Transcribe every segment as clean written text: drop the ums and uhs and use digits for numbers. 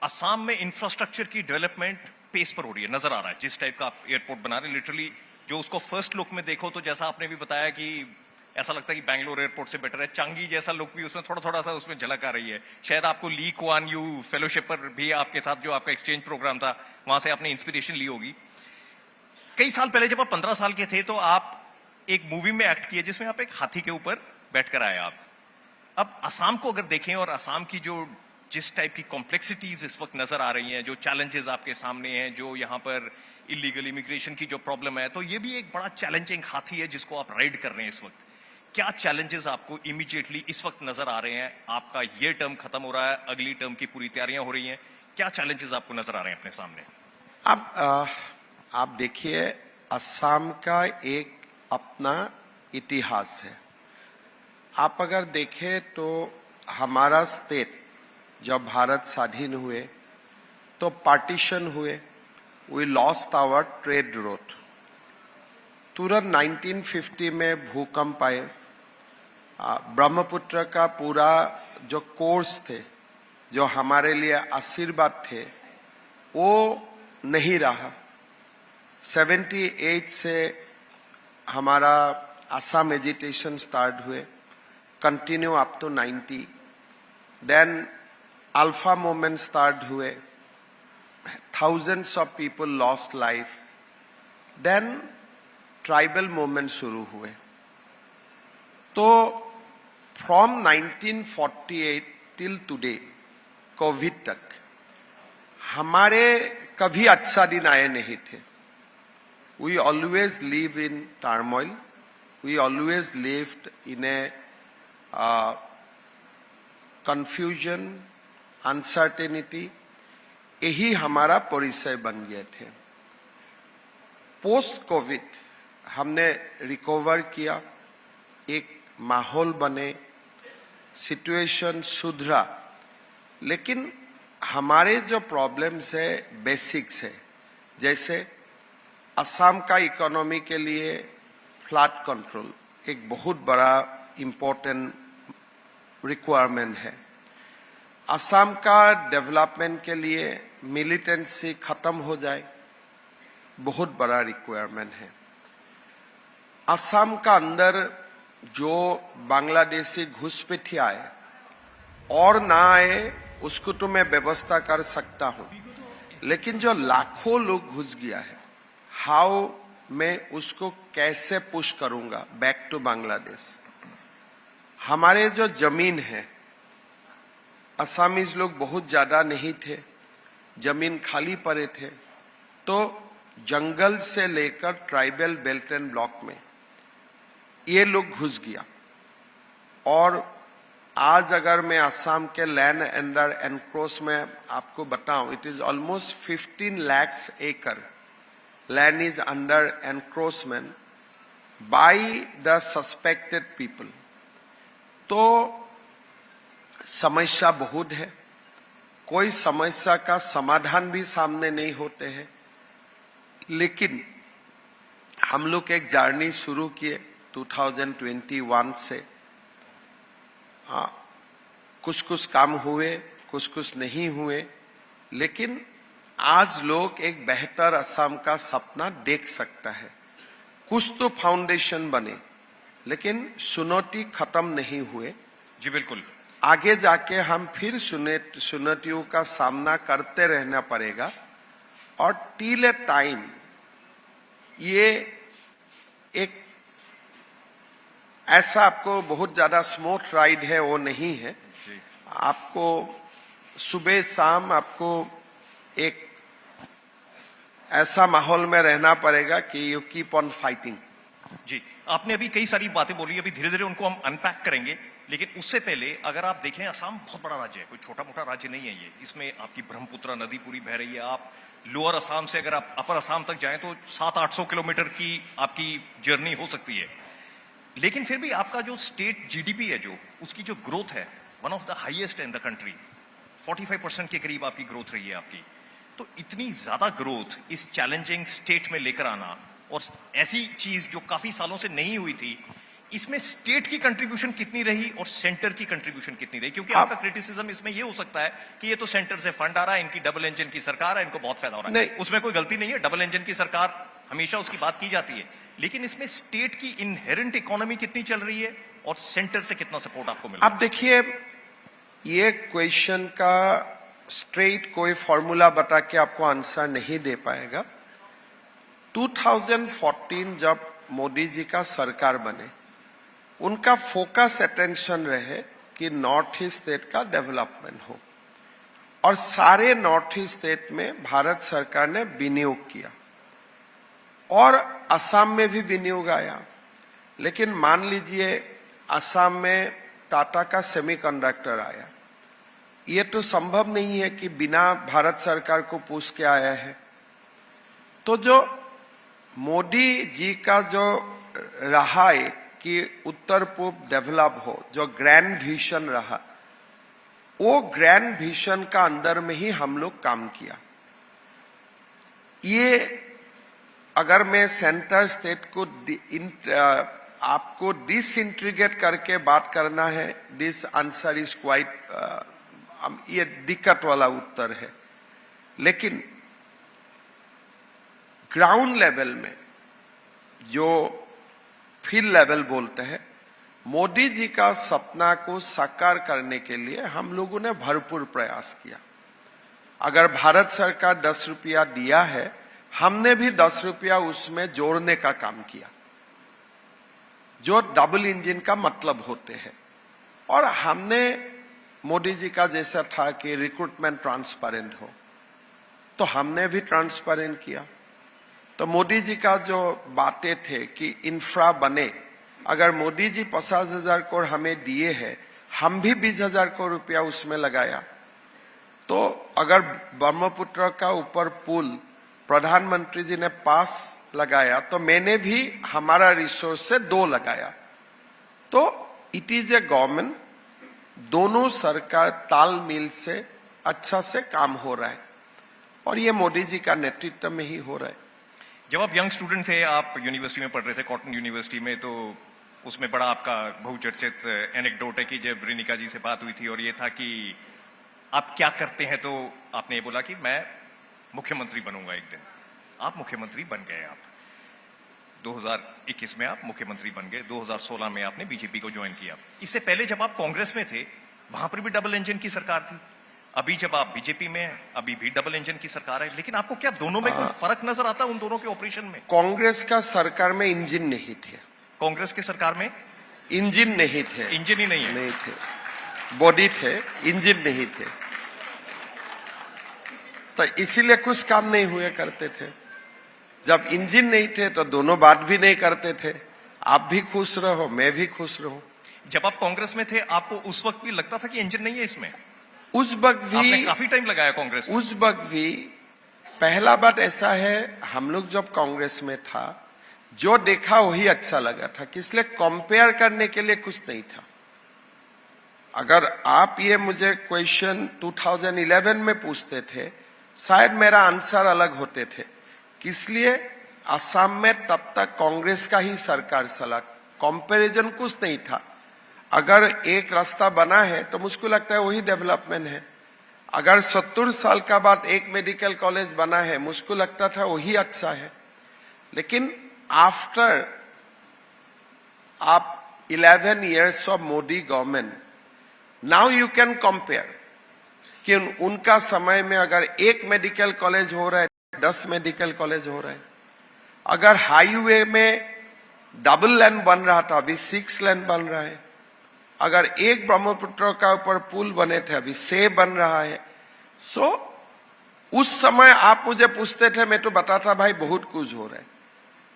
असम में इंफ्रास्ट्रक्चर की development pace पर हो रही है, नजर आ रहा है जिस टाइप का आप एयरपोर्ट बना रहे हैं। लिटरली जो उसको फर्स्ट लुक में देखो तो जैसा आपने भी बताया कि ऐसा लगता है कि बैंगलोर एयरपोर्ट से बेटर है। चांगी जैसा लुक भी उसमें थोड़ा थोड़ा सा उसमें झलक आ रही है। शायद आपको ली कुआन यू फेलोशिप पर भी आपके साथ जो आपका एक्सचेंज प्रोग्राम था वहां से आपने इंस्पिरेशन ली होगी। कई साल पहले जब आप 15 साल के थे तो आप एक मूवी में एक्ट किए जिसमें आप एक हाथी के ऊपर बैठकर आए आप। अब असम को अगर देखें और असम की जो जिस टाइप की कॉम्प्लेक्सिटीज इस वक्त नजर आ रही हैं, जो चैलेंजेस आपके सामने हैं, जो यहाँ पर इलीगल इमिग्रेशन की जो प्रॉब्लम है, तो ये भी एक बड़ा चैलेंजिंग हाथी है जिसको आप राइड कर रहे हैं इस वक्त। क्या चैलेंजेस आपको इमीडिएटली इस वक्त नजर आ रहे हैं? आपका ये टर्म खत्म हो रहा है, अगली टर्म की पूरी तैयारियां हो रही हैं, क्या चैलेंजेस आपको नजर आ रहे हैं अपने सामने? आप देखिए, असम का एक अपना इतिहास है। आप अगर देखें तो हमारा स्टेट जब भारत स्वाधीन हुए तो पार्टीशन हुए, we lost our trade route. तुरंत 1950 में भूकंप आए, ब्रह्मपुत्र का पूरा जो कोर्स थे, जो हमारे लिए आशीर्वाद थे, वो नहीं रहा। 78 से हमारा असम एजिटेशन स्टार्ट हुए, continue up to 90। Then ULFA movement start हुए, thousands of people lost life. Then tribal movement शुरू हुए। तो फ्रॉम 1948 टिल टुडे, कोविड तक, हमारे कभी अच्छा दिन आए नहीं थे। We always live in turmoil. We always lived in a confusion, uncertainty. यही हमारा परिचय बन गए थे। पोस्ट कोविड हमने रिकवर किया, एक माहौल बने, सिचुएशन सुधरा, लेकिन हमारे जो प्रॉब्लम्स है बेसिक्स है। जैसे असम का इकोनॉमी के लिए फ्लड कंट्रोल एक बहुत बड़ा इम्पोर्टेंट रिक्वायरमेंट है। असम का डेवलपमेंट के लिए मिलिटेंसी खत्म हो जाए, बहुत बड़ा रिक्वायरमेंट है। असम का अंदर जो बांग्लादेशी घुसपैठिया आए और ना आए उसको तो मैं व्यवस्था कर सकता हूं, लेकिन जो लाखों लोग घुस गया है, हाउ मैं उसको कैसे पुश करूंगा बैक टू बांग्लादेश। हमारे जो जमीन है, असमीज लोग बहुत ज्यादा नहीं थे, जमीन खाली पड़े थे, तो जंगल से लेकर ट्राइबल बेल्ट एंड ब्लॉक में ये लोग घुस गया। और आज अगर मैं असम के लैंड अंडर एनक्रोच में आपको बताऊं, it is almost 15 lakhs acre land is under encroachment by the suspected people. तो समस्या बहुत है, कोई समस्या का समाधान भी सामने नहीं होते हैं। लेकिन हम लोग एक जर्नी शुरू किए 2021 से। कुछ कुछ काम हुए, कुछ कुछ नहीं हुए, लेकिन आज लोग एक बेहतर असम का सपना देख सकता है। कुछ तो फाउंडेशन बने, लेकिन चुनौती खत्म नहीं हुए। जी बिल्कुल, आगे जाके हम फिर चुनौतियों का सामना करते रहना पड़ेगा। और टिल ए टाइम ये एक ऐसा आपको बहुत ज्यादा स्मूथ राइड है वो नहीं है। आपको सुबह शाम आपको एक ऐसा माहौल में रहना पड़ेगा कि यू कीप ऑन फाइटिंग। जी, आपने अभी कई सारी बातें बोली, अभी धीरे धीरे उनको हम अनपैक करेंगे, लेकिन उससे पहले अगर आप देखें, असम बहुत बड़ा राज्य है, कोई छोटा मोटा राज्य नहीं है ये। इसमें आपकी ब्रह्मपुत्र नदी पूरी बह रही है। आप लोअर असम से अगर आप अपर असम तक जाएं तो 700-800 किलोमीटर की आपकी जर्नी हो सकती है। लेकिन फिर भी आपका जो स्टेट जीडीपी है, जो उसकी जो ग्रोथ है, one of the highest in the country, 45% के करीब आपकी ग्रोथ रही है आपकी। तो इतनी ज्यादा ग्रोथ इस चैलेंजिंग स्टेट में लेकर आना, और ऐसी चीज जो काफी सालों से नहीं हुई थी, इसमें स्टेट की कंट्रीब्यूशन कितनी रही और सेंटर की कंट्रीब्यूशन कितनी रही? क्योंकि आपका क्रिटिसिज्म इसमें ये हो सकता है कि ये तो सेंटर से फंड आ रहा है, इनकी डबल इंजन की सरकार है, इनको बहुत फायदा हो रहा है। नहीं। उसमें कोई गलती नहीं है, डबल इंजन की सरकार हमेशा उसकी बात की जाती है, लेकिन इसमें स्टेट की इनहेरेंट इकोनॉमी कितनी चल रही है और सेंटर से कितना सपोर्ट आपको मिल रहा है? अब देखिए, ये क्वेश्चन का स्ट्रेट कोई फॉर्मूला बता के आपको आंसर नहीं दे पाएगा। 2014 जब मोदी जी का सरकार बने, उनका फोकस अटेंशन रहे कि नॉर्थ ईस्ट स्टेट का डेवलपमेंट हो, और सारे नॉर्थ ईस्ट स्टेट में भारत सरकार ने विनियोग किया और असम में भी विनियोग आया। लेकिन मान लीजिए असम में टाटा का सेमीकंडक्टर आया, ये तो संभव नहीं है कि बिना भारत सरकार को पूछ के आया है। तो जो मोदी जी का जो रहा है कि उत्तर पूर्व डेवलप हो, जो ग्रैंड विजन रहा, वो ग्रैंड विजन का अंदर में ही हम लोग काम किया। ये अगर मैं सेंटर स्टेट को आपको डिसइंटीग्रेट करके बात करना है, दिस आंसर इज क्वाइट, ये दिक्कत वाला उत्तर है। लेकिन ग्राउंड लेवल में जो फील्ड लेवल बोलते हैं, मोदी जी का सपना को साकार करने के लिए हम लोगों ने भरपूर प्रयास किया। अगर भारत सरकार 10 रुपया दिया है, हमने भी 10 रुपया उसमें जोड़ने का काम किया, जो डबल इंजन का मतलब होते हैं। और हमने मोदी जी का जैसा था कि रिक्रूटमेंट ट्रांसपेरेंट हो, तो हमने भी ट्रांसपेरेंट किया। तो मोदी जी का जो बातें थे कि इंफ्रा बने, अगर मोदी जी 50,000 करोड़ हमें दिए हैं, हम भी 20,000 करोड़ रुपया उसमें लगाया। तो अगर ब्रह्मपुत्र का ऊपर पुल प्रधानमंत्री जी ने पास लगाया, तो मैंने भी हमारा रिसोर्स से 2 लगाया। तो इट इज ए गवर्नमेंट, दोनों सरकार तालमेल से अच्छा से काम हो रहा है, और ये मोदी जी का नेतृत्व में ही हो रहा है। जब आप यंग स्टूडेंट थे, आप यूनिवर्सिटी में पढ़ रहे थे, कॉटन यूनिवर्सिटी में, तो उसमें बड़ा आपका बहुचर्चित एनेक्डोट है कि जब रेणुका जी से बात हुई थी और ये था कि आप क्या करते हैं, तो आपने ये बोला कि मैं मुख्यमंत्री बनूंगा एक दिन। आप मुख्यमंत्री बन गए। आप 2021 में आप मुख्यमंत्री बन गए, 2016 में आपने बीजेपी को ज्वाइन किया। इससे पहले जब आप कांग्रेस में थे, वहां पर भी डबल इंजन की सरकार थी। अभी जब आप बीजेपी में हैं, अभी भी डबल इंजन की सरकार है। लेकिन आपको क्या दोनों में कोई फर्क नजर आता है, उन दोनों के ऑपरेशन में? कांग्रेस का सरकार में इंजन नहीं थे। कांग्रेस के सरकार में इंजन नहीं थे। इंजन ही नहीं है? नहीं थे, बॉडी थे, इंजन नहीं थे। तो इसीलिए कुछ काम नहीं हुए करते थे। जब इंजन नहीं थे तो दोनों बात भी नहीं करते थे। आप भी खुश रहो, मैं भी खुश रहूं। जब आप कांग्रेस में थे, आपको उस वक्त भी लगता था कि इंजन नहीं है इसमें? उस वक्त भी आपने काफी टाइम लगाया कांग्रेस में। उस वक्त भी पहला बात ऐसा है, हम लोग जब कांग्रेस में था, जो देखा वही अच्छा लगा था, कि इसलिए कंपेयर करने के लिए कुछ नहीं था। अगर आप ये मुझे क्वेश्चन 2011 में पूछते थे, शायद मेरा आंसर अलग होते थे। इसलिए असम में तब तक कांग्रेस का ही सरकार चला, कंपैरिजन कुछ नहीं था। अगर एक रास्ता बना है तो मुझको लगता है वही डेवलपमेंट है। अगर 70 साल का बाद एक मेडिकल कॉलेज बना है, मुझको लगता था वही अच्छा है। लेकिन आफ्टर आप 11 years of Modi government, now you can compare कि उनका समय में अगर एक मेडिकल कॉलेज हो रहा है, 10 मेडिकल कॉलेज हो रहा है। अगर हाईवे में डबल लेन बन रहा था, अभी 6 लेन बन रहा है। अगर एक ब्रह्मपुत्र का ऊपर पुल बने थे, अभी 6 बन रहा है। सो उस समय आप मुझे पूछते थे, मैं तो बताता भाई बहुत कुछ हो रहा है।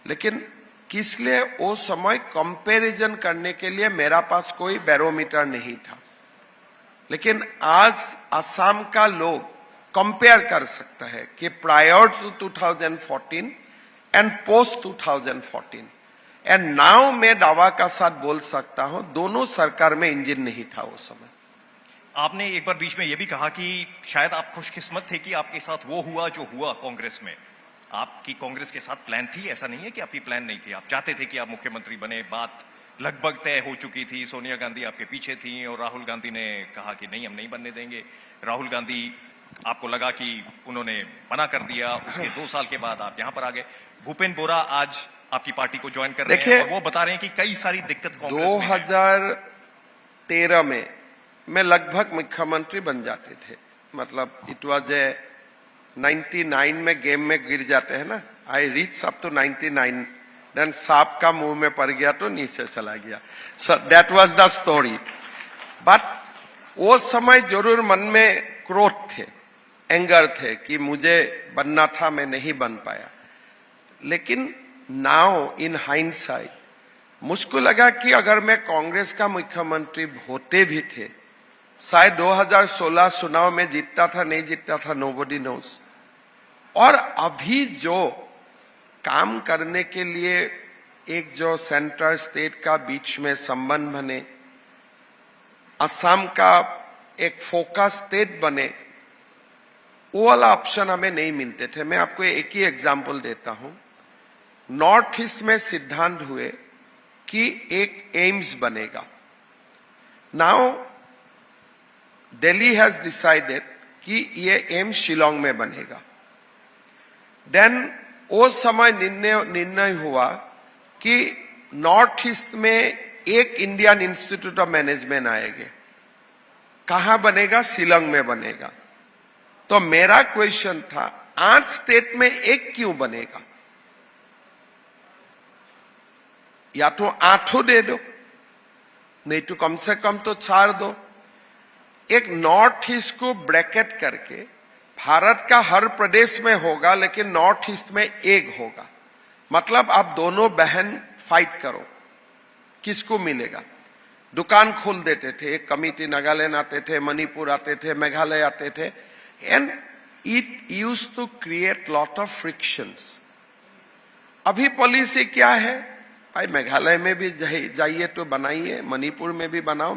लेकिन किस लिए? वो समय कंपैरिजन करने के लिए मेरा पास कोई बैरोमीटर नहीं था। लेकिन आज असम का लोग कंपेयर कर सकता है कि prior to 2014 and post 2014, and now मैं दावा का साथ बोल सकता हूं, दोनों सरकार में इंजन नहीं था उस समय। आपने एक बार बीच में यह भी कहा कि शायद आप खुशकिस्मत थे कि आपके साथ वो हुआ जो हुआ कांग्रेस में। आपकी कांग्रेस के साथ प्लान थी, ऐसा नहीं है कि आपकी प्लान नहीं थी। आप चाहते थे कि आप मुख्यमंत्री बने, बात लगभग तय हो चुकी थी, सोनिया गांधी आपके पीछे थी और राहुल गांधी ने कहा कि नहीं, हम नहीं बनने देंगे। राहुल गांधी, आपको लगा कि उन्होंने मना कर दिया, उसके 2 साल के बाद आप यहां पर आ गए। भूपेन बोरा आज आपकी पार्टी को ज्वाइन कर रहे हैं और वो बता रहे हैं कि कई सारी दिक्कत कांग्रेस में है। 2013 में मैं लगभग मुख्यमंत्री बन जाते थे, मतलब इट वाज ए 99 में गेम में गिर जाते हैं ना, I reach up to 99, then सांप का मुंह में पड़ गया तो नीचे चला गया। So that was the story. But वो समय जरूर मन में क्रोध थे, एंगर थे कि मुझे बनना था, मैं नहीं बन पाया। लेकिन नाउ इन हाइंडसाइट मुझको लगा कि अगर मैं कांग्रेस का मुख्यमंत्री होते भी थे, शायद 2016 चुनाव में जीतता था, नहीं जीतता था, नोबडी नोज। और अभी जो काम करने के लिए एक जो सेंट्रल स्टेट का बीच में संबंध बने, असम का एक फोकस स्टेट बने, वो वाला ऑप्शन हमें नहीं मिलते थे। मैं आपको एक ही एग्जांपल देता हूं। नॉर्थ ईस्ट में सिद्धांत हुए कि एक एम्स बनेगा। नाउ दिल्ली हैज डिसाइडेड कि ये एम्स शिलोंग में बनेगा। देन वो समय निर्णय हुआ कि नॉर्थ ईस्ट में एक इंडियन इंस्टीट्यूट ऑफ मैनेजमेंट आएगा। कहां बनेगा? शिलोंग में बनेगा। तो मेरा क्वेश्चन था, 8 स्टेट में एक क्यों बनेगा? या तो 8 दे दो, नहीं तो कम से कम तो 4 दो। एक नॉर्थ ईस्ट को ब्रैकेट करके भारत का हर प्रदेश में होगा, लेकिन नॉर्थ ईस्ट में एक होगा। मतलब आप दोनों बहन फाइट करो, किसको मिलेगा? दुकान खोल देते थे, एक कमिटी नागालैंड आते थे, मणिपुर आते थे, मेघालय आते थे, and it use to create lot of frictions. अभी पॉलिसी क्या है? भाई मेघालय में भी जाइए तो बनाइए, मणिपुर में भी बनाओ।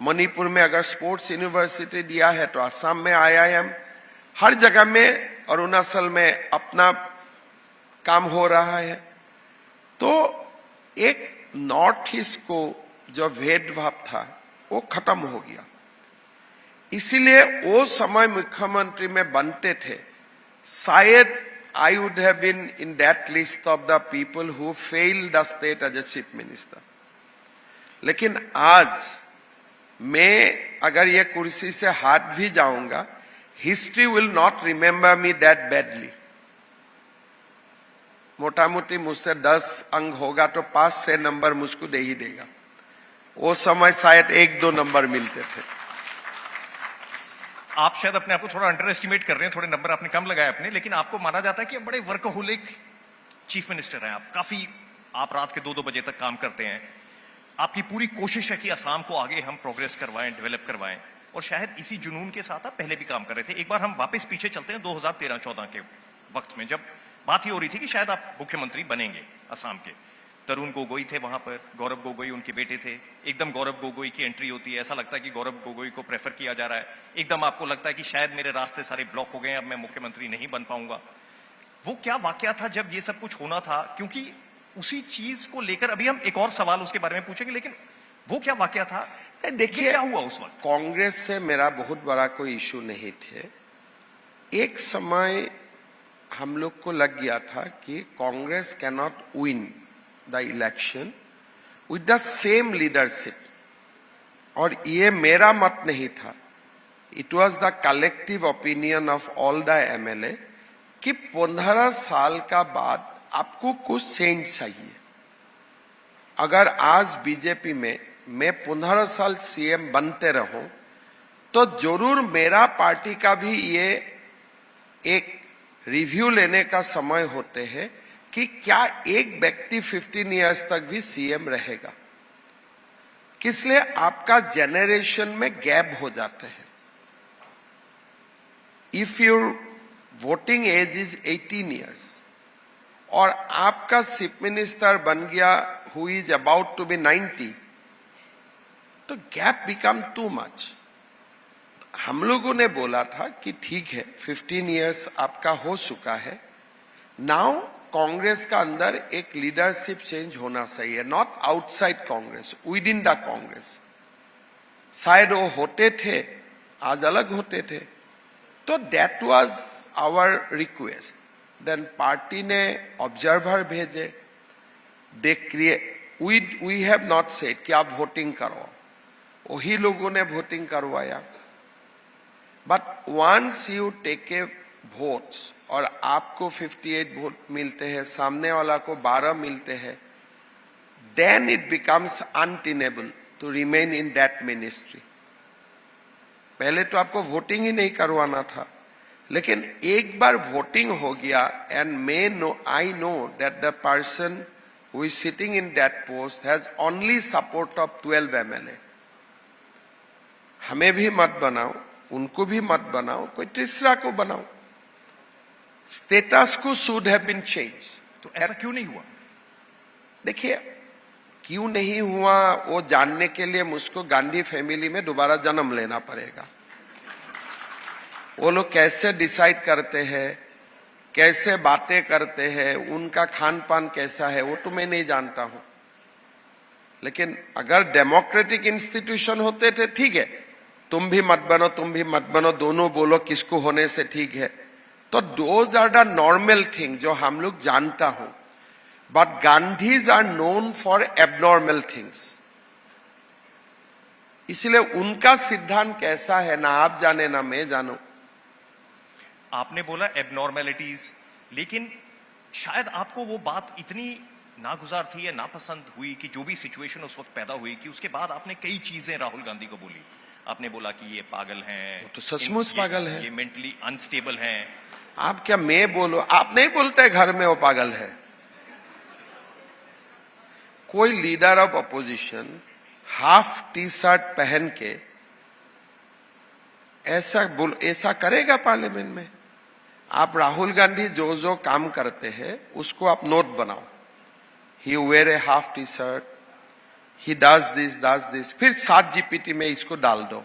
मणिपुर में अगर स्पोर्ट्स यूनिवर्सिटी दिया है तो असम में IIM, हर जगह में, अरुणाचल में अपना काम हो रहा है। तो एक नॉर्थ ईस्ट को जो भेदभाव था वो खत्म हो गया। इसीलिए वो समय मुख्यमंत्री में बनते थे, शायद I would have been in that list of the people who failed the state as a chief minister. लेकिन आज मैं अगर ये कुर्सी से हाथ भी जाऊंगा, history will not remember me that badly. मोटा मोटी मुझसे 10 अंक होगा तो 5-6 नंबर मुझको दे ही देगा। वो समय शायद 1-2 नंबर मिलते थे। आप शायद अपने आप को थोड़ा अंडर एस्टिमेट कर रहे हैं, थोड़े नंबर आपने कम लगाए अपने, लेकिन आपको माना जाता है कि बड़े वर्कहोलिक चीफ मिनिस्टर हैं आप। काफी आप रात के 2-2 बजे तक काम करते हैं। आपकी पूरी कोशिश है कि असम को आगे हम प्रोग्रेस करवाएं, डेवलप करवाएं, और शायद इसी जुनून के साथ आप पहले भी काम कर रहे थे। एक बार हम वापस पीछे चलते हैं 2013-14 के वक्त में, जब बात ही हो रही थी कि शायद आप मुख्यमंत्री बनेंगे असम के। तरुण गोगोई थे वहां पर, गौरव गोगोई उनके बेटे थे। एकदम गौरव गोगोई की एंट्री होती है, ऐसा लगता है कि गौरव गोगोई को प्रेफर किया जा रहा है। एकदम आपको लगता है कि शायद मेरे रास्ते सारे ब्लॉक हो गए, अब मैं मुख्यमंत्री नहीं बन पाऊंगा। वो क्या वाकया था जब ये सब कुछ होना था? क्योंकि उसी चीज को लेकर अभी हम एक और सवाल उसके बारे में पूछेंगे, लेकिन वो क्या वाकया था? देखिए क्या हुआ उस वक्त? कांग्रेस से मेरा बहुत बड़ा कोई इशू नहीं थे। एक समय हम लोग को लग गया था कि Congress can not win the election with the same leadership, और ये मेरा मत नहीं था, it was the collective opinion of all the MLA कि 15 साल का बाद आपको कुछ चेंज चाहिए। अगर आज बीजेपी में मैं 15 साल CM बनते रहूं तो जरूर मेरा पार्टी का भी ये एक रिव्यू लेने का समय होते हैं कि क्या एक व्यक्ति 15 इयर्स तक भी CM रहेगा। किसलिए आपका जेनरेशन में गैप हो जाते हैं। If your voting age is 18 years और आपका चीफ मिनिस्टर बन गया who is about to be 90, तो गैप बिकम टू मच। हम लोगों ने बोला था कि ठीक है, 15 इयर्स आपका हो चुका है, नाउ कांग्रेस का अंदर एक लीडरशिप चेंज होना चाहिए, not outside Congress, within the Congress. शायद वो होते थे, आज अलग होते थे, तो that was our request. Then party ने ऑब्जर्वर भेजे, they create, we have not said कि आप वोटिंग करो, वही लोगों ने वोटिंग करवाया। But once you take a votes और आपको 58 वोट मिलते हैं, सामने वाला को 12 मिलते हैं, then it becomes untenable to remain in that ministry. पहले तो आपको वोटिंग ही नहीं करवाना था, लेकिन एक बार वोटिंग हो गया, and I know that the person who is sitting in that post has only support of 12 MLA। हमें भी मत बनाओ, उनको भी मत बनाओ, कोई तीसरा को बनाओ। स्टेटस को शुड हैव बीन चेंज। तो ऐसा क्यों नहीं हुआ? देखिए, क्यों नहीं हुआ वो जानने के लिए मुझको गांधी फैमिली में दोबारा जन्म लेना पड़ेगा। वो लोग कैसे डिसाइड करते हैं, कैसे बातें करते हैं, उनका खान पान कैसा है, वो तो मैं नहीं जानता हूं। लेकिन अगर डेमोक्रेटिक इंस्टीट्यूशन होते थे, ठीक है, तुम भी मत बनो, तुम भी मत बनो, दोनों बोलो किसको होने से ठीक है, तो those are the normal thing जो हम लोग जानता हूं। But Gandhis are known for abnormal things, इसलिए उनका सिद्धांत कैसा है ना आप जाने ना मैं जानूं। आपने बोला एबनॉर्मेलिटीज, लेकिन शायद आपको वो बात इतनी नागुजार थी या नापसंद हुई कि जो भी सिचुएशन उस वक्त पैदा हुई कि उसके बाद आपने कई चीजें राहुल गांधी को बोली। आपने बोला कि ये पागल हैं, तो सचमुच पागल है, ये मेंटली अनस्टेबल हैं। आप क्या मैं बोलो? आप नहीं बोलते घर में वो पागल है। कोई leader of opposition half T shirt पहन के ऐसा करेगा पार्लियामेंट में? आप राहुल गांधी जो जो काम करते हैं उसको आप नोट बनाओ। He wear a half T shirt, he does this, फिर 7 GPT में इसको डाल दो।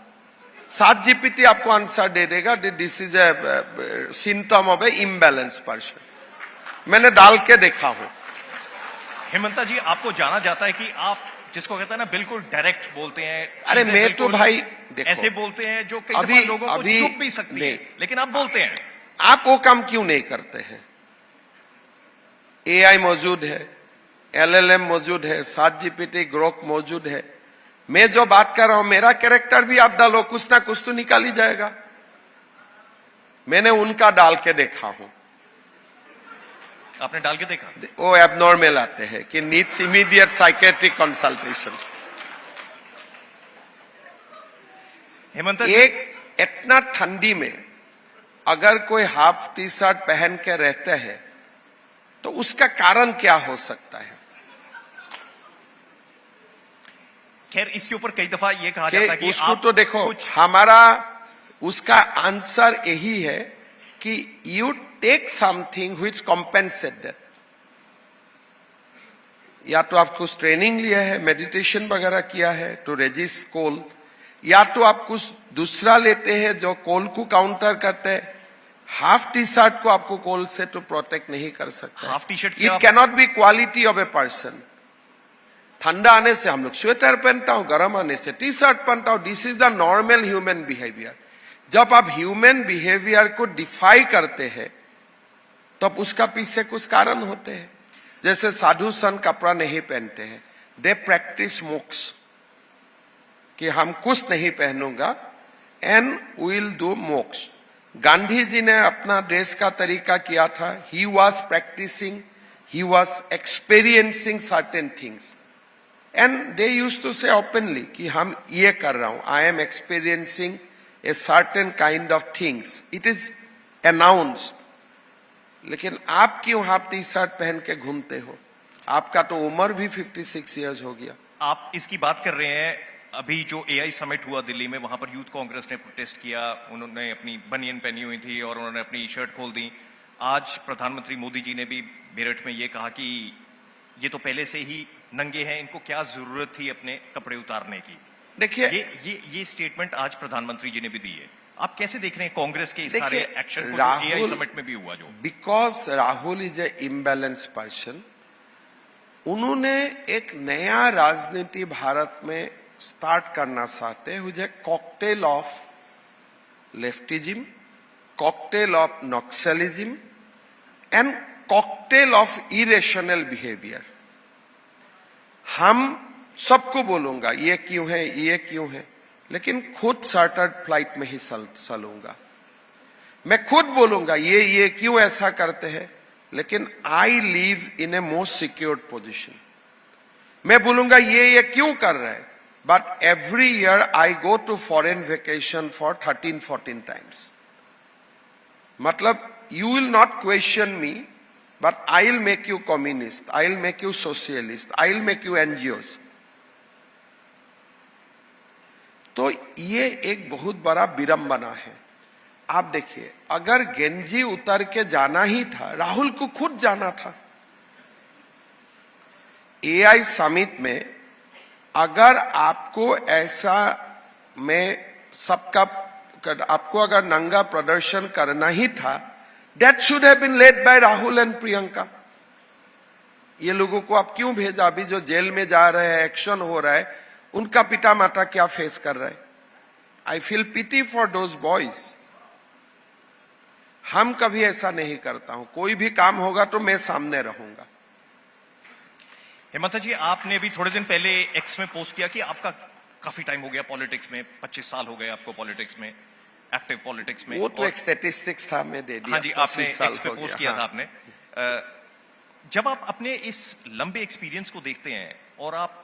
7 GPT आपको आंसर दे देगा, this is a symptom of A imbalance person. मैंने डाल के देखा हूं। हेमंता जी, आपको जाना जाता है कि आप जिसको कहते हैं ना बिल्कुल डायरेक्ट बोलते हैं। अरे मैं तो भाई देखो, ऐसे बोलते हैं जो कई दफा लोगों को चुप भी सकती है, लेकिन आप बोलते हैं। आप वो काम क्यों नहीं करते हैं? AI मौजूद है, LLM मौजूद है, 7 GPT ग्रोक मौजूद है। मैं जो बात कर रहा हूं, मेरा कैरेक्टर भी आप डालो, कुछ ना कुछ तो निकाल ही जाएगा। मैंने उनका डाल के देखा हूं। आपने डाल के देखा? वो एबनॉर्मल आते हैं कि नीड्स इमीडिएट साइकेट्रिक कंसल्टेशन। हेमंता एक इतना ठंडी में अगर कोई हाफ टी शर्ट पहन के रहते हैं तो उसका कारण क्या हो सकता है? खैर, इसके ऊपर कई दफा ये कहा जाता है कि उसको आप तो देखो, कुछ हमारा उसका आंसर यही है कि you take something which compensate that. या तो आप कुछ ट्रेनिंग लिया है, मेडिटेशन वगैरह किया है टू रेजिस्ट कोल, या तो आप कुछ दूसरा लेते हैं जो कोल को काउंटर करते हैं। हाफ टी शर्ट को आपको कोल से तो प्रोटेक्ट नहीं कर सकता। Half T shirt it cannot be quality of a person. ठंडा आने से हम लोग स्वेटर पहनता हूं, गर्म आने से टी शर्ट पहनता हूं। This is the normal human behaviour. जब आप ह्यूमन बिहेवियर को डिफाई करते हैं तब उसका पीछे कुछ कारण होते हैं। जैसे साधु संत कपड़ा नहीं पहनते हैं, दे प्रैक्टिस मोक्ष कि हम कुछ नहीं पहनूंगा एंड विल डू मोक्ष। गांधी जी ने अपना ड्रेस का तरीका किया था। He was practising, he was experiencing certain things and they used to say openly कि हम ये कर रहा हूं, I am experiencing a certain kind of things, it is announced. लेकिन आप क्यों हाफ टी शर्ट पहन के घूमते हो? आपका तो उम्र भी 56 इयर्स हो गया। आप इसकी बात कर रहे हैं, अभी जो AI समिट हुआ दिल्ली में, वहां पर यूथ कांग्रेस ने प्रोटेस्ट किया। उन्होंने अपनी बनियन पहनी हुई थी और उन्होंने अपनी शर्ट खोल दी। आज प्रधानमंत्री मोदी जी ने भी मेरठ में ये कहा कि ये तो पहले से ही नंगे हैं, इनको क्या जरूरत थी अपने कपड़े उतारने की। देखिए, ये स्टेटमेंट आज प्रधानमंत्री जी ने भी दी है। आप कैसे देख रहे हैं कांग्रेस के इस सारे देखिए, एक्शन को, राहुल- एआई समिट में भी हुआ जो? Because Rahul is a imbalance person, उन्होंने एक नया राजनीति भारत में स्टार्ट करना चाहते हैं, which a cocktail of leftism, cocktail of naxalism and cocktail of irrational behaviour. हम सबको बोलूंगा ये क्यों है, ये क्यों है, लेकिन खुद चार्टर्ड फ्लाइट में ही चलूंगा। मैं खुद बोलूंगा ये क्यों ऐसा करते हैं, लेकिन I live in a most secured position. मैं बोलूंगा ये क्यों कर रहे हैं, but every year I go to foreign vacation for 13-14 times. मतलब you will not question me, but I will make you communist, I will make you socialist, I will make you NGOist. तो ये एक बहुत बड़ा विडंबना है। आप देखिए, अगर गेंजी उतर के जाना ही था, राहुल को खुद जाना था। एआई समिट में अगर आपको ऐसा में सबका आपको अगर नंगा प्रदर्शन करना ही था, that should have been led by Rahul and Priyanka. ये लोगों को आप क्यों भेजा? अभी जो जेल में जा रहे हैं, एक्शन हो रहा है, उनका पिता माता क्या फेस कर रहे हैं? I feel pity for those boys. हम कभी ऐसा नहीं करता हूं, कोई भी काम होगा तो मैं सामने रहूंगा। हेमंत जी, आपने भी थोड़े दिन पहले एक्स में पोस्ट किया कि आपका काफी टाइम हो गया पॉलिटिक्स में, 25 साल हो गए आपको पॉलिटिक्स में, एक्टिव पॉलिटिक्स में। वो तो एक स्टैटिस्टिक्स था, मैं दे दिया। हाँ जी, आपने एक्स पे पोस्ट किया था आपने। जब आप अपने इस लंबे एक्सपीरियंस को देखते हैं और आप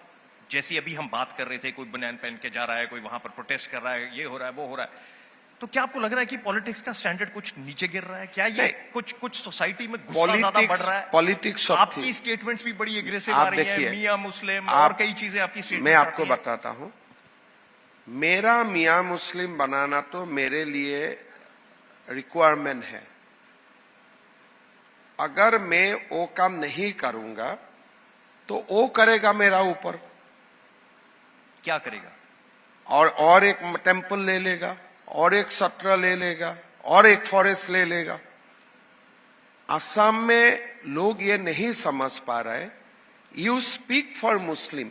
जैसी अभी हम बात कर रहे थे, कोई बनियान पहन के जा रहा है, कोई वहां पर प्रोटेस्ट कर रहा है, ये हो रहा है, वो हो रहा है, तो क्या आपको लग रहा है कि पॉलिटिक्स का स्टैंडर्ड कुछ नीचे गिर रहा है? क्या ये कुछ सोसाइटी में गुस्सा ज्यादा बढ़ रहा है? पॉलिटिक्स आपकी स्टेटमेंट्स भी बड़ी एग्रेसिव आ रही है, मियां मुस्लिम और कई चीजें आपकी स्टेटमेंट। मैं आपको बताता हूं, मेरा मियां मुस्लिम बनाना तो मेरे लिए रिक्वायरमेंट है। अगर मैं वो काम नहीं करूंगा तो वो करेगा मेरा ऊपर। क्या करेगा? और एक टेंपल ले लेगा, और एक सत्र ले लेगा, और एक फॉरेस्ट ले लेगा। असम में लोग ये नहीं समझ पा रहे। यू स्पीक फॉर मुस्लिम,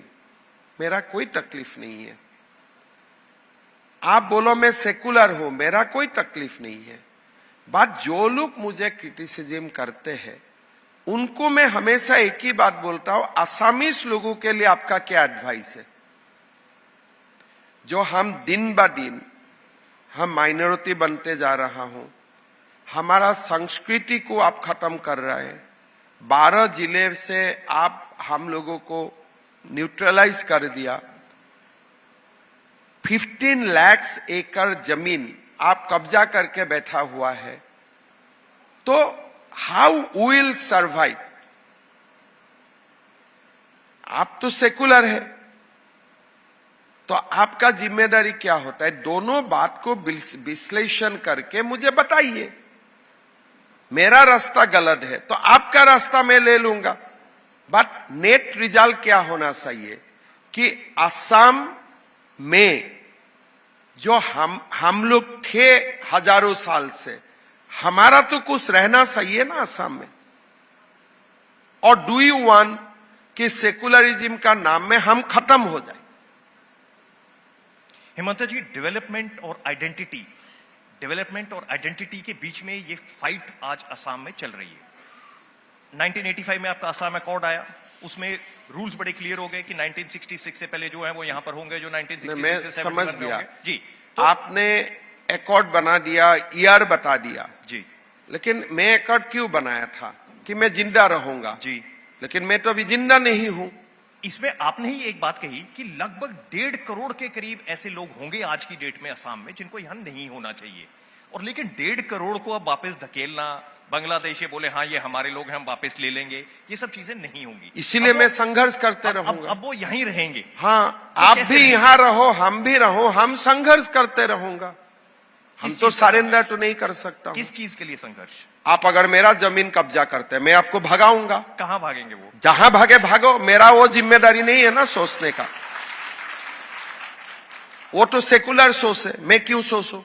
मेरा कोई तकलीफ नहीं है। आप बोलो मैं सेकुलर हूं, मेरा कोई तकलीफ नहीं है। बात जो लोग मुझे क्रिटिसिज्म करते हैं, उनको मैं हमेशा एक ही बात बोलता हूं, असमीज लोगों के लिए आपका क्या एडवाइस है? जो हम दिन ब दिन हम माइनॉरिटी बनते जा रहा हूं, हमारा संस्कृति को आप खत्म कर रहे हैं। 12 जिले से आप हम लोगों को न्यूट्रलाइज कर दिया। 15 लाख एकड़ जमीन आप कब्जा करके बैठा हुआ है, तो हाउ विल सर्वाइव? आप तो सेकुलर है, तो आपका जिम्मेदारी क्या होता है? दोनों बात को विश्लेषण करके मुझे बताइए। मेरा रास्ता गलत है तो आपका रास्ता मैं ले लूंगा, बट नेट रिजल्ट क्या होना चाहिए कि असम में जो हम लोग थे हजारों साल से, हमारा तो कुछ रहना चाहिए ना असम में। और डू यू वांट कि सेकुलरिज्म का नाम में हम खत्म हो जाए? हेमंत जी, डेवलपमेंट और आइडेंटिटी के बीच में ये फाइट आज असम में चल रही है। 1985 में आपका असम अकॉर्ड आया, उसमें रूल्स बड़े क्लियर हो गए कि 1966 से पहले जो है वो यहां पर होंगे, जो 1966 से 71 समझ में गया होंगे। जी, तो आपने अकॉर्ड बना दिया, ईयर बता दिया जी, लेकिन लेकिन मैं अकॉर्ड क्यों बनाया था? कि मैं जिंदा रहूंगा जी, लेकिन मैं तो अभी जिंदा नहीं हूं। इसमें आपने ही एक बात कही कि लगभग 1.5 करोड़ के करीब ऐसे लोग होंगे आज की डेट में असम में जिनको यहां नहीं होना चाहिए, और लेकिन 1.5 करोड़ को अब वापस धकेलना, बांग्लादेश बोले हाँ ये हमारे लोग हैं हम वापस ले लेंगे, ये सब चीजें नहीं होंगी। इसीलिए मैं संघर्ष करते रहूंगा। अब वो यहीं रहेंगे। हाँ, तो आप कैसे भी रहेंगे? यहाँ रहो, हम भी रहो, हम संघर्ष करते रहूंगा। हम तो सरेंडर तो नहीं कर सकता हूं। किस चीज के लिए संघर्ष? आप अगर मेरा जमीन कब्जा करते हैं, मैं आपको भगाऊंगा। कहां भागेंगे वो? जहां भागे भागो, मेरा वो जिम्मेदारी नहीं है ना सोचने का। वो तो सेकुलर सोच है, मैं क्यों सोचूं?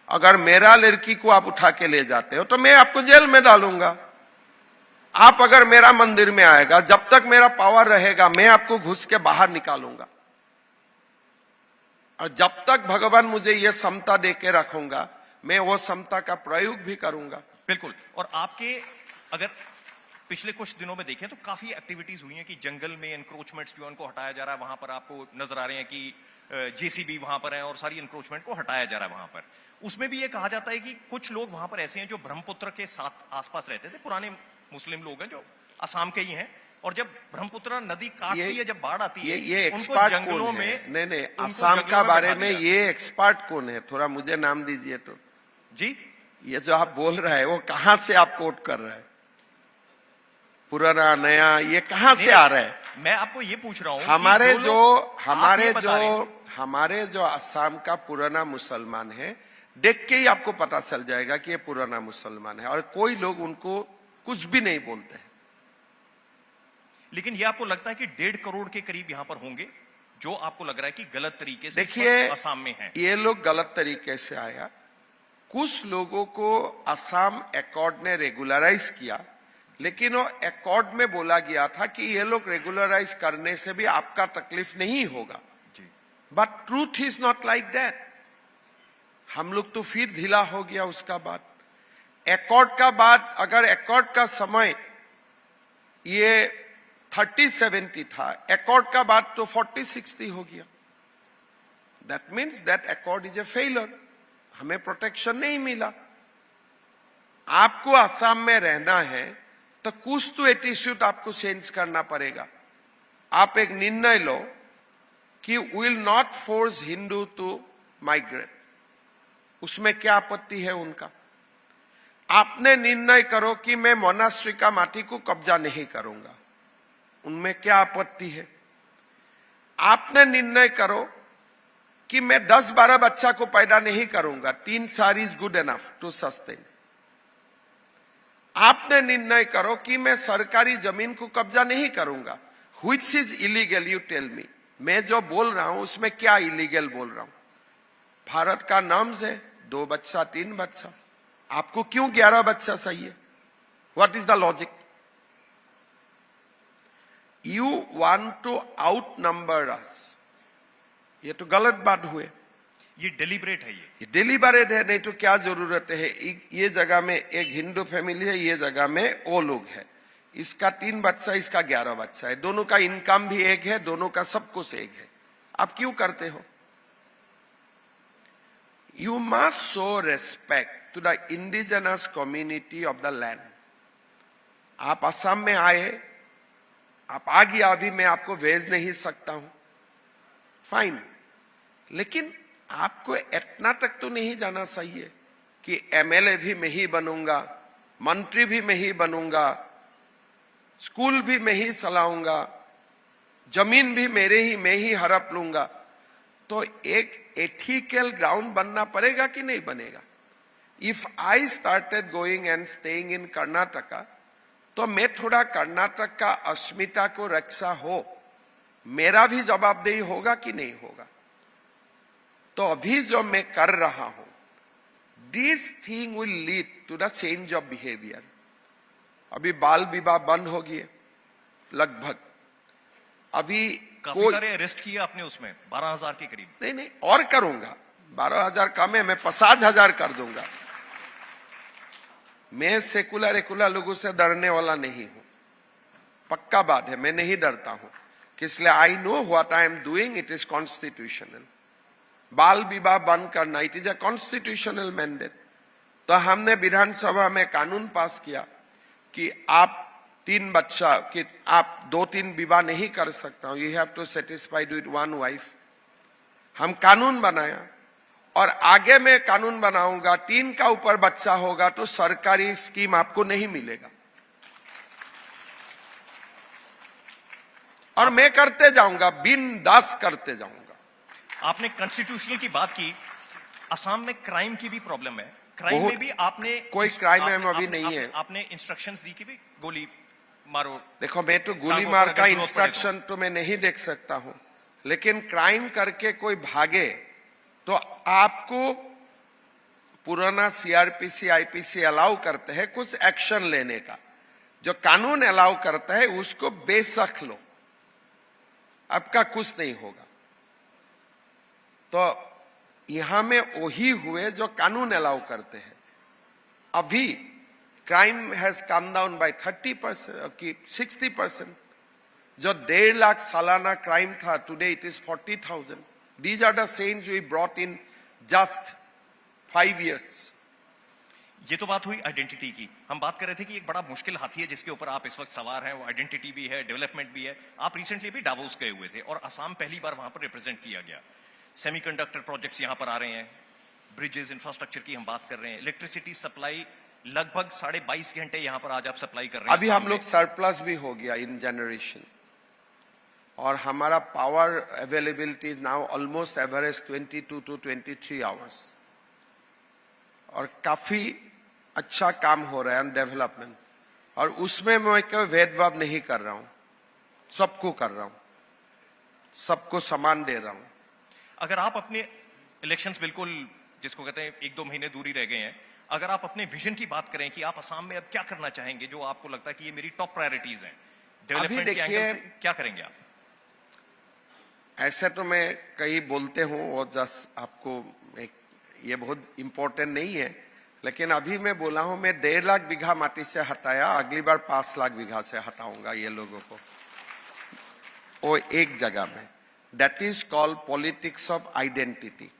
अगर मेरा लड़की को आप उठा के ले जाते हो तो मैं आपको जेल में डालूंगा। आप अगर मेरा मंदिर में आएगा, जब तक मेरा पावर रहेगा मैं आपको घुस के बाहर निकालूंगा। और जब तक भगवान मुझे ये समता दे के रखूंगा, मैं वो समता का प्रयोग भी करूंगा। बिल्कुल। और आपके अगर पिछले कुछ दिनों में देखें तो काफी एक्टिविटीज हुई हैं कि जंगल में एनक्रोचमेंट्स जो उनको हटाया जा रहा है, वहां पर आपको नजर आ रहे हैं कि जेसीबी वहां पर है और सारी एनक्रोचमेंट को हटाया जा रहा है वहां पर। उसमें भी ये कहा जाता है कि कुछ लोग वहां पर ऐसे हैं जो ब्रह्मपुत्र के साथ आसपास रहते थे, पुराने मुस्लिम लोग हैं जो असम के ही हैं, और जब ब्रह्मपुत्र नदी काटती है, जब बाढ़ आती है, ये उनको एक्सपर्ट जंगलों कौन में है? नहीं, असम का बारे में ये एक्सपर्ट कौन है? थोड़ा मुझे नाम दीजिए तो। जी, ये जो आप बोल रहे हैं वो कहां से आप कोट कर रहे हैं? पुराना नया ये कहां से आ रहा है? मैं आपको ये पूछ रहा हूं हमारे जो असम का पुराना मुसलमान है, देख के ही आपको पता चल जाएगा कि ये पुराना मुसलमान है, और कोई लोग उनको कुछ भी नहीं बोलते हैं। लेकिन ये आपको लगता है कि 1.5 करोड़ के करीब यहां पर होंगे जो आपको लग रहा है कि गलत तरीके से देखिए असम में है? ये लोग गलत तरीके से आया। कुछ लोगों को असम अकॉर्ड ने रेगुलराइज किया, लेकिन वो अकॉर्ड में बोला गया था कि ये लोग रेगुलराइज करने से भी आपका तकलीफ नहीं होगा। But truth is not like that. हम लोग तो फिर ढीला हो गया उसका बाद। अकॉर्ड का बाद, अगर अकॉर्ड का समय ये 30-70 था, अकॉर्ड का बाद तो 40-60 हो गया। That means that accord is a failure. हमें प्रोटेक्शन नहीं मिला। आपको असम में रहना है तो कुछ तो एटीट्यूड आपको चेंज करना पड़ेगा। आप एक निर्णय लो कि will not force Hindu to migrate. उसमें क्या आपत्ति है उनका? आपने निर्णय करो कि मैं मोनास्ट्री का माटी को कब्जा नहीं करूंगा, उनमें क्या आपत्ति है? आपने निर्णय करो कि मैं 10-12 बच्चा को पैदा नहीं करूंगा, 3-4 is good enough to sustain. आपने निर्णय करो कि मैं सरकारी जमीन को कब्जा नहीं करूंगा, which is illegal, you tell me. मैं जो बोल रहा हूं उसमें क्या इलीगल बोल रहा हूं? भारत का नॉर्म्स है 2 बच्चा 3 बच्चा, आपको क्यों 11 बच्चा चाहिए? What is the logic? You want to out number us. ये तो गलत बात हुए। ये डेलिब्रेट है, ये डेलिब्रेट है, नहीं तो क्या जरूरत है? ये जगह में एक हिंदू फैमिली है, ये जगह में वो लोग है, इसका 3 बच्चा, इसका 11 बच्चा है, दोनों का इनकम भी एक है, दोनों का सब कुछ एक है। आप क्यों करते हो? You must show respect to the indigenous community of the land. आप असम में आए, आप आ गया, अभी मैं आपको भेज नहीं सकता हूं, फाइन, लेकिन आपको इतना तक तो नहीं जाना चाहिए कि एमएलए भी मैं ही बनूंगा, मंत्री भी मैं ही बनूंगा, स्कूल भी मैं ही चलाऊंगा, जमीन भी मैं ही हड़प लूंगा। तो एक एथिकल ग्राउंड बनना पड़ेगा कि नहीं बनेगा? If I started going and staying in Karnataka, तो मैं थोड़ा कर्नाटक का अस्मिता को रक्षा हो, मेरा भी जवाबदेही होगा कि नहीं होगा? तो अभी जो मैं कर रहा हूं, this thing will lead to the change of behaviour. अभी बाल विवाह बंद हो गए लगभग। अभी काफी सारे अरेस्ट किए आपने उसमें, 12,000 के करीब। नहीं, और करूंगा। 12,000 कम है, मैं 50,000 कर दूंगा। मैं सेकुलर लोगों से डरने वाला नहीं हूं, पक्का बात है, मैं नहीं डरता हूं, इसलिए I know what I am doing, it is constitutional. बाल विवाह बंद करना, it is a constitutional mandate. तो हमने विधानसभा में कानून पास किया कि आप 3 बच्चा, कि आप 2-3 विवाह नहीं कर सकता हूं, you have to satisfied with 1 wife. हम कानून बनाया, और आगे मैं कानून बनाऊंगा, 3 का ऊपर बच्चा होगा तो सरकारी स्कीम आपको नहीं मिलेगा। और मैं करते जाऊंगा, बिंदास करते जाऊंगा। आपने कॉन्स्टिट्यूशनल की बात की, असम में क्राइम की भी प्रॉब्लम है। क्राइम में भी आपने कोई क्राइम में अभी नहीं है। आपने इंस्ट्रक्शंस दी कि भी गोली मारो। देखो, मैं तो गोली मार का इंस्ट्रक्शन तो मैं नहीं देख सकता हूं, लेकिन क्राइम करके कोई भागे तो आपको पुराना सीआरपीसी आईपीसी अलाउ करते हैं कुछ एक्शन लेने का, जो कानून अलाउ करता है उसको बेशक लो, आपका कुछ नहीं होगा। तो यहां में वही हुए जो कानून अलाउ करते हैं। अभी crime has come down by 30% की 60%। जो 1.5 लाख सालाना क्राइम था, today it is 40,000। These are the change we brought in just 5 years। ये तो बात हुई आइडेंटिटी की। हम बात कर रहे थे कि एक बड़ा मुश्किल हाथी है जिसके ऊपर आप इस वक्त सवार हैं, वो आइडेंटिटी भी है, डेवलपमेंट भी है। आप रिसेंटली भी डावोस गए हुए थे और असम पहली बार वहां पर रिप्रेजेंट किया गया। सेमीकंडक्टर प्रोजेक्ट्स यहां पर आ रहे हैं, ब्रिजेस इंफ्रास्ट्रक्चर की हम बात कर रहे हैं, इलेक्ट्रिसिटी सप्लाई लगभग 22.5 घंटे यहां पर आज आप सप्लाई कर रहे हैं। अभी हम लोग सरप्लस भी हो गया इन जनरेशन, और हमारा power availability is now almost average 22 to 23 hours. और काफी अच्छा काम हो रहा है डेवलपमेंट, और उसमें मैं कोई भेदभाव नहीं कर रहा हूं, सबको कर रहा हूं, सबको समान दे रहा हूं। अगर आप अपने इलेक्शंस बिल्कुल जिसको कहते हैं 1-2 महीने दूरी रह गए हैं, अगर आप अपने विजन की बात करें कि आप असम में अब क्या करना चाहेंगे, जो आपको लगता है कि ये मेरी टॉप प्रायोरिटीज हैं, डेवलपमेंट के एंगल से क्या करेंगे आप? ऐसे तो मैं कई बोलते हूं और जस्ट आपको ये बहुत इंपॉर्टेंट नहीं है, लेकिन अभी मैं बोला हूं मैं 1.5 लाख बीघा माटी से हटाया, अगली बार 5 लाख बीघा से हटाऊंगा ये लोगों को, वो एक जगह में। That is called politics of identity.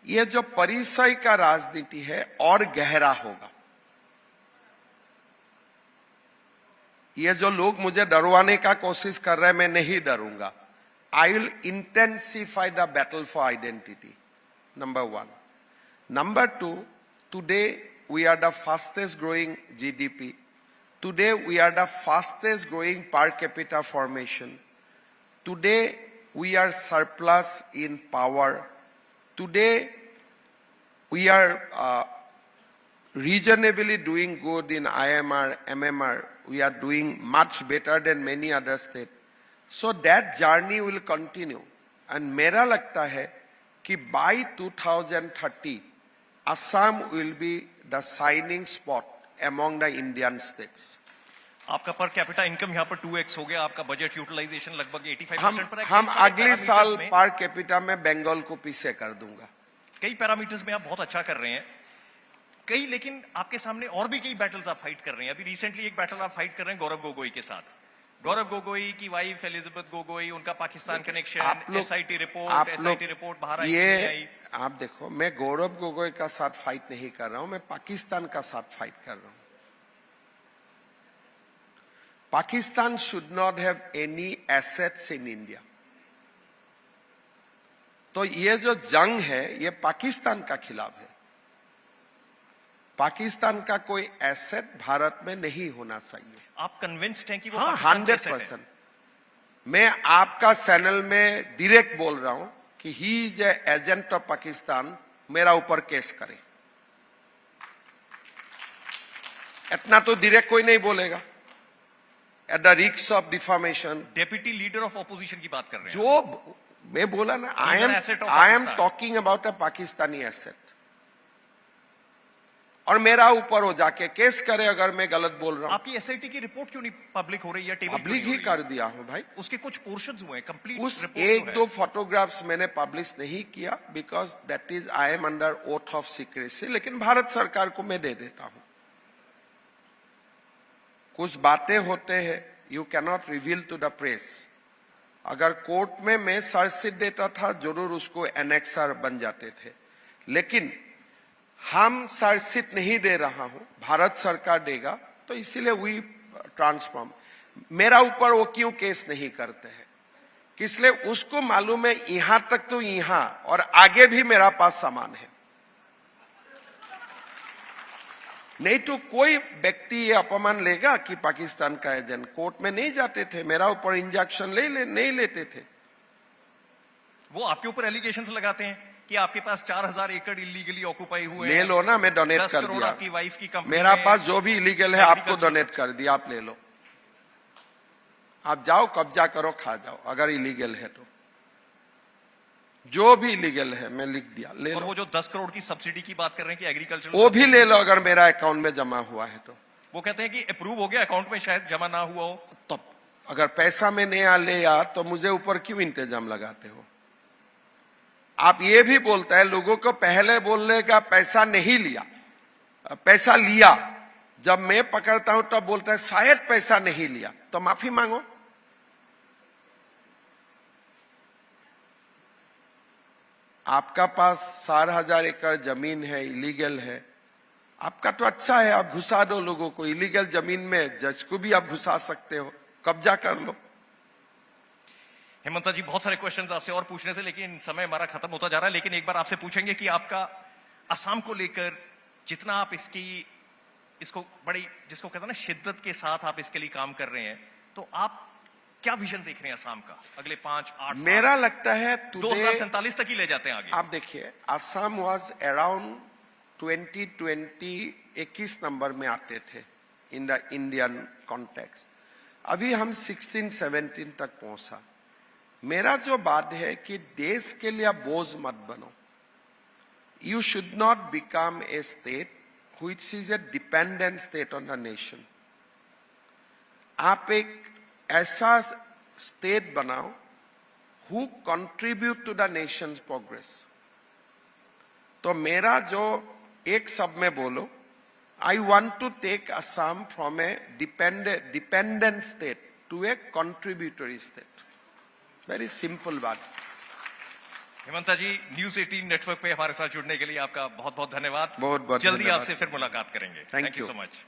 ये जो परिचय का राजनीति है और गहरा होगा। ये जो लोग मुझे डरवाने का कोशिश कर रहे हैं, मैं नहीं डरूंगा। I will intensify the battle for identity. Number 1. Number 2, today we are the fastest growing GDP. Today we are the fastest growing per capita formation. Today we are surplus in power. Today we are reasonably doing good in IMR, MMR. We are doing much better than many other states. So that journey will continue, and मेरा लगता है कि by 2030 Assam will be the shining spot among the Indian states. आपका per capita income यहाँ पर 2x हो गया, आपका बजट यूटिलाइजेशन लगभग 85% पर है। हम अगले साल पर कैपिटा में बंगाल को पीछे कर दूंगा। कई पैरामीटर्स में आप बहुत अच्छा कर रहे हैं, कई, लेकिन आपके सामने और भी कई बैटल्स आप फाइट कर रहे हैं। अभी रिसेंटली एक बैटल आप फाइट कर रहे हैं गौरव गोगोई के साथ। गौरव गोगोई की वाइफ एलिजाबेथ गोगोई, उनका पाकिस्तान कनेक्शन, एसआईटी रिपोर्ट बाहर आई। ये आप देखो, मैं गौरव गोगोई का साथ फाइट नहीं कर रहा हूं, मैं पाकिस्तान का साथ फाइट कर रहा हूं। Pakistan should not have any assets in India. तो ये जो जंग है ये पाकिस्तान का खिलाफ है। पाकिस्तान का कोई एसेट भारत में नहीं होना चाहिए। आप कन्विंस्ड हैं कि वो? हाँ, 100%। मैं आपका चैनल में डायरेक्ट बोल रहा हूं कि he is agent of Pakistan, मेरा ऊपर केस करे। इतना तो डायरेक्ट कोई नहीं बोलेगा, at the risk of deformation. Deputy leader of opposition की बात कर रहे हैं जो मैं बोला ना, I am talking about a Pakistani asset, और मेरा ऊपर हो जाके केस करे अगर मैं गलत बोल रहा हूं। आपकी एसआईटी की रिपोर्ट क्यों नहीं पब्लिक हो रही है? टेबल पब्लिक ही कर दिया हूं भाई। उसके कुछ पोर्शंस हुए हैं, कंप्लीट उस रिपोर्ट एक दो फोटोग्राफ्स मैंने पब्लिश नहीं किया, because that is I am under oath of secrecy, लेकिन भारत सरकार को मैं दे देता हूं। कुछ बातें होते हैं you cannot reveal to the press. अगर कोर्ट में मैं चार्जशीट देता था, जरूर उसको एनेक्सर बन जाते थे, लेकिन हम चार्जशीट नहीं दे रहा हूं, भारत सरकार देगा, तो इसीलिए वी ट्रांसफॉर्म। मेरा ऊपर वो क्यों केस नहीं करते हैं? इसलिए उसको मालूम है यहां तक तो यहां, और आगे भी मेरा पास सामान है। नहीं तो कोई व्यक्ति ये अपमान लेगा कि पाकिस्तान का एजेंट। कोर्ट में नहीं जाते थे, मेरा ऊपर इंजेक्शन नहीं लेते थे। वो आपके ऊपर एलिगेशंस लगाते हैं कि आपके पास 4000 एकड़ इलीगली ऑक्यूपाई हुए ले लो ना, मैं डोनेट कर 10 करोड़ दिया। आपकी वाइफ की कंपनी, मेरा पास जो भी इलीगल है आपको डोनेट कर दिया, आप ले लो। आप जाओ, कब्जा करो, खा जाओ, अगर इलीगल है तो। जो भी इलीगल है मैं लिख दिया, ले और लो। वो जो 10 करोड़ की सब्सिडी की बात कर रहे हैं कि एग्रीकल्चर, वो भी ले लो अगर मेरा अकाउंट में जमा हुआ है तो। वो कहते हैं कि अप्रूव हो गया, अकाउंट में शायद जमा ना हुआ हो। तो अगर पैसा में नहीं ले आ तो मुझे ऊपर क्यों इंतजाम लगाते हो? आप ये भी बोलता है लोगों को पहले बोलने का पैसा नहीं लिया, पैसा लिया। जब मैं पकड़ता हूं तब बोलता है शायद पैसा नहीं लिया, तो माफी मांगो। आपका पास 4,000 एकड़ जमीन है, इलीगल है, आपका तो अच्छा है, आप घुसा दो लोगों को। इलीगल जमीन में जज को भी आप घुसा सकते हो, कब्जा कर लो। हेमंता जी, बहुत सारे क्वेश्चंस आपसे और पूछने थे, लेकिन समय हमारा खत्म होता जा रहा है। लेकिन एक बार आपसे पूछेंगे कि आपका असम को लेकर जितना आप इसको बड़ी, जिसको कहते हैं ना, शिद्दत के साथ आप इसके लिए काम कर रहे हैं, तो आप क्या विजन देख रहे हैं असम का अगले 5-8 साल? मेरा लगता है 2047 तक ही ले जाते हैं आगे। आप देखिए, असम वाज अराउंड 2020 21 नंबर में आते थे इन द इंडियन कॉन्टेक्स्ट। अभी हम 16-17 तक पहुंचा। मेरा जो बात है कि देश के लिए बोझ मत बनो। You should not become a state which is a dependent state on the nation. आप एक ऐसा स्टेट बनाओ who contribute to the nation's progress. तो मेरा जो एक सब में बोलो, I want to take Assam from a dependent state to a contributory state. Very simple बात। हेमंता जी, न्यूज़ 18 नेटवर्क पे हमारे साथ जुड़ने के लिए आपका बहुत बहुत धन्यवाद। बहुत बहुत जल्दी धन्यवाद। आपसे फिर मुलाकात करेंगे। Thank thank you you. So much.